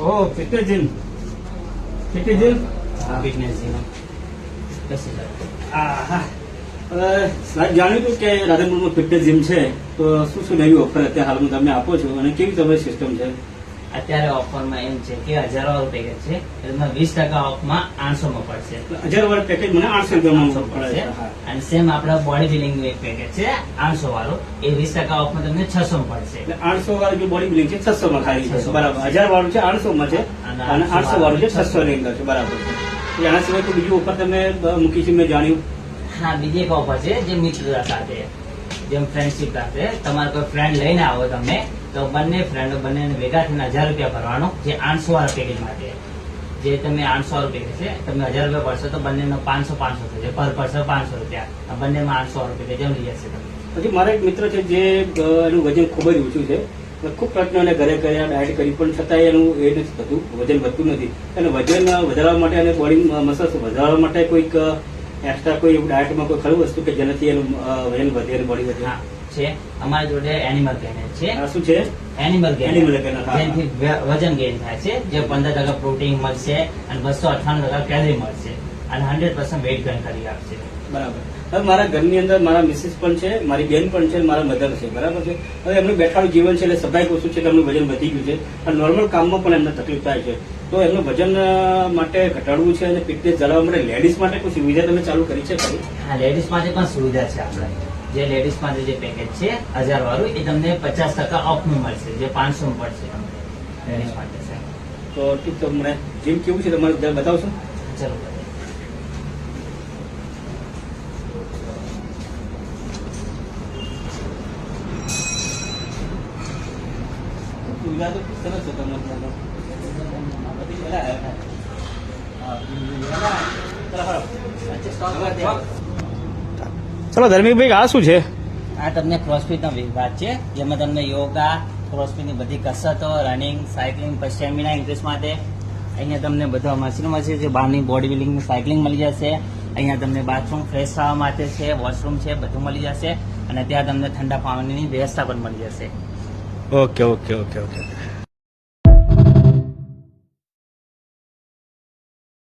ઓહ, fitness gym. Fitness gym. Fitness gym. હા. સાહેબ, જાણ્યું હતું કે રાધનપુરમાં ફિટનેસ જીમ છે, તો શું શું નવી ઓફર અત્યારે હાલમાં તમે આપો છો અને કેવી તમારી સિસ્ટમ છે? અત્યારે ઓફરમાં એમ છે કે 1000 વાળું પેકેજ છે, એમાં 20% ઓફમાં 800 માં પડશે. 1000 વાળું પેકેજ મને 800 રૂપિયામાં પડે. અને સેમ આપડા બોડી બિલ્ડિંગ નું એક પેકેજ છે 800 વાળું, એ 20% ઓફમાં તમને 600 માં પડશે. એટલે 800 વાળું જે બોડી બિલ્ડિંગ છે 600 માં ખાલી છે, બરાબર. 1000 વાળું છે 800 માં છે અને 800 વાળું છે 600 ની અંદર છે, બરાબર છે. એટલે આના સિવાય કોઈ બીજું ઓફર તમે મૂકી છે મેં જાણ્યું? હા, બીજી એક ઓફર છે જે મિત્રતા સાથે, જેમ ફ્રેન્ડશીપ સાથે તમારે કોઈ ફ્રેન્ડ લઈને આવો તમે, તો બંને ફ્રેન્ડો બંને ભેગા થઈને 1000 રૂપિયા ભરવાનો, જે 800 વાળા પેકેજ માટે. જે તમે 800 વાળું પેકેજ છે, તમે 1000 રૂપિયા ભરશો તો બંનેનો 500 થશે, પર પર્સન 500 રૂપિયા, આ બંનેમાં 800 રૂપિયા જેમ લઈ જશે તમે. પછી મારા એક મિત્ર છે જે એનું વજન ખૂબ જ ઓછું છે, ખૂબ પ્રશ્ન એને ઘરે કર્યા, ડાયટ કરી, પણ છતાંય એનું એ નથી થતું, વજન વધતું નથી. અને વજન વધારવા માટે અને બોડી મસલ્સ વધારવા માટે કોઈક એક્સ્ટ્રા કોઈ ડાયટમાં કોઈ ખરું વસ્તુ કે જેનાથી એનું વજન વધે અને બોડી વધે? હા છે, અમારી જોડે એનિમલ પ્લેનેટ છે. આ શું છે? એનિમલ Animal Planet, હા. જેનાથી વજન ગેઇન થાય છે, જે 15% પ્રોટીન મળશે અને 298% કેલરી મળશે અને 100% વેઇટ ગેઇન કરી આપશે. બરાબર. હવે મારા ઘરની અંદર મારા મિસિસ પણ છે, મારી બેન પણ છે, મારા મધર છે, બરાબર છે. હવે એમનું બેઠાનું જીવન છે એટલે સ્વાભાવિક વસ્તુ છે કે એમનું વજન વધી ગયું છે અને નોર્મલ કામમાં પણ એમને તકલીફ થાય છે. તો એમનું વજન માટે ઘટાડવું છે અને ફિટનેસ જાળવવા માટે લેડીઝ માટે કોઈ સુવિધા તમે ચાલુ કરી છે ખરી? હા, લેડીઝ માટે પણ સુવિધા છે આપણે. જે લેડીઝ માટે જે પેકેજ છે 1000 વાળું, એ તમને 50% ઓફનું મળશે, જે 500 માં પડશે તમને લેડીઝ માટે છે. તો ઠીક, તો મને જીમ કેવું છે તમારે જરા બતાવશો? ચલો. સુવિધા તો સરસ છે તમને. ચલો ધર્મિકભાઈ, આ શું છે? આ તમને ક્રોસફિટ નો વિભાગ છે, જેમાં તમને યોગા, ક્રોસફિટ ની બધી કસરતો, રનિંગ, સાયકલિંગ, પછી સ્ટેમિના ઇન્ક્રીઝ માટે અહીંયા તમને બધા મશીનો મળશે, જે બહારની બોડી બિલ્ડિંગ સાયકલિંગ મળી જશે. અહીંયા તમને બાથરૂમ ફ્રેશ થવા માટે છે, વોશરૂમ છે, બધું મળી જશે અને ત્યાં તમને ઠંડા પાણીની વ્યવસ્થા પણ મળી જશે. Okay okay okay okay.